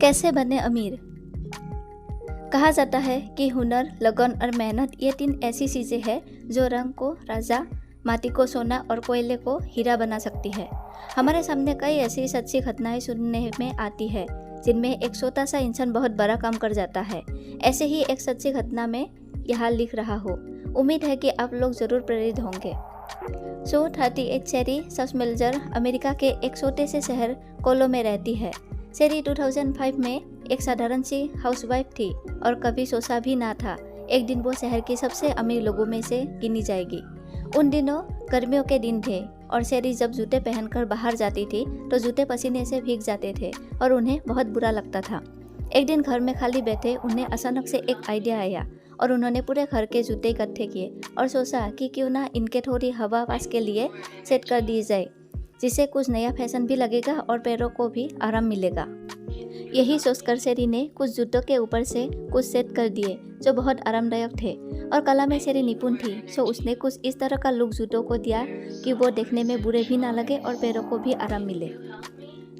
कैसे बने अमीर। कहा जाता है कि हुनर, लगन और मेहनत ये 3 ऐसी चीज़ें हैं जो रंग को राजा, माटी को सोना और कोयले को हीरा बना सकती है। हमारे सामने कई ऐसी सच्ची घटनाएं सुनने में आती है जिनमें एक छोटा सा इंसान बहुत बड़ा काम कर जाता है। ऐसे ही एक सच्ची घटना में यहाँ लिख रहा हूँ। उम्मीद है कि आप लोग ज़रूर प्रेरित होंगे। 38 शेरी सस्मेल्जर अमेरिका के एक छोटे से शहर कोलो में रहती है। शेरी 2005 में एक साधारण सी हाउसवाइफ थी और कभी सोचा भी ना था एक दिन वो शहर के सबसे अमीर लोगों में से गिनी जाएगी। उन दिनों गर्मियों के दिन थे और शेरी जब जूते पहनकर बाहर जाती थी तो जूते पसीने से भीग जाते थे और उन्हें बहुत बुरा लगता था। एक दिन घर में खाली बैठे उन्हें अचानक से एक आइडिया आया और उन्होंने पूरे घर के जूते इकट्ठे किए और सोचा कि क्यों ना इनके थोड़ी हवाबाज के लिए सेट कर दी जाए, जिससे कुछ नया फैशन भी लगेगा और पैरों को भी आराम मिलेगा। यही सोचकर शेरी ने कुछ जूतों के ऊपर से कुछ सेट कर दिए जो बहुत आरामदायक थे और कला में शेरी निपुण थी, सो उसने कुछ इस तरह का लुक जूतों को दिया कि वो देखने में बुरे भी ना लगे और पैरों को भी आराम मिले।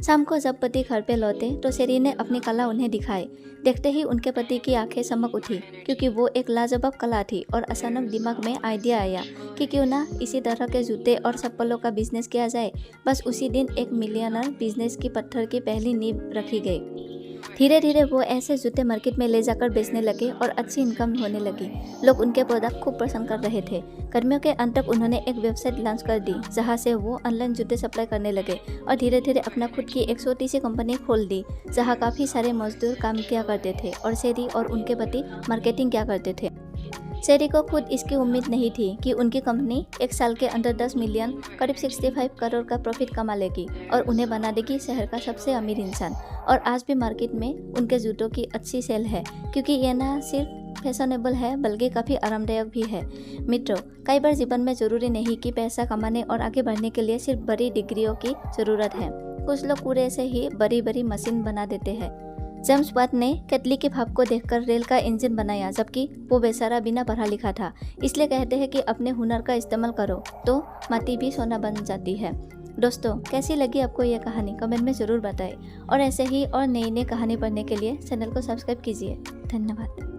शाम को जब पति घर पे लौटे तो शेरी ने अपनी कला उन्हें दिखाई। देखते ही उनके पति की आंखें चमक उठी क्योंकि वो एक लाजवाब कला थी और अचानक दिमाग में आइडिया आया कि क्यों ना इसी तरह के जूते और चप्पलों का बिजनेस किया जाए। बस उसी दिन एक मिलियनर बिजनेस की पत्थर की पहली नींव रखी गई। धीरे धीरे वो ऐसे जूते मार्केट में ले जाकर बेचने लगे और अच्छी इनकम होने लगी। लोग उनके प्रोडक्ट खूब पसंद कर रहे थे। गर्मियों के अंत तक उन्होंने एक वेबसाइट लॉन्च कर दी जहां से वो ऑनलाइन जूते सप्लाई करने लगे और धीरे धीरे अपना खुद की एक छोटी सी कंपनी खोल दी जहां काफ़ी सारे मजदूर काम किया करते थे और शेरी और उनके पति मार्केटिंग किया करते थे। शेरी को खुद इसकी उम्मीद नहीं थी कि उनकी कंपनी एक साल के अंदर 10 मिलियन करीब 65 करोड़ का प्रॉफिट कमा लेगी और उन्हें बना देगी शहर का सबसे अमीर इंसान। और आज भी मार्केट में उनके जूतों की अच्छी सेल है क्योंकि ये ना सिर्फ फैशनेबल है बल्कि काफ़ी आरामदायक भी है। मित्रों, कई बार जीवन में ज़रूरी नहीं कि पैसा कमाने और आगे बढ़ने के लिए सिर्फ बड़ी डिग्रियों की ज़रूरत है। कुछ लोग पूरे से ही बड़ी बड़ी मशीन बना देते हैं। जेम्स वाट ने केतली के भाप को देखकर रेल का इंजन बनाया, जबकि वो बेचारा बिना पढ़ा लिखा था। इसलिए कहते हैं कि अपने हुनर का इस्तेमाल करो तो माटी भी सोना बन जाती है। दोस्तों, कैसी लगी आपको ये कहानी कमेंट में ज़रूर बताएं और ऐसे ही और नई नई कहानी पढ़ने के लिए चैनल को सब्सक्राइब कीजिए। धन्यवाद।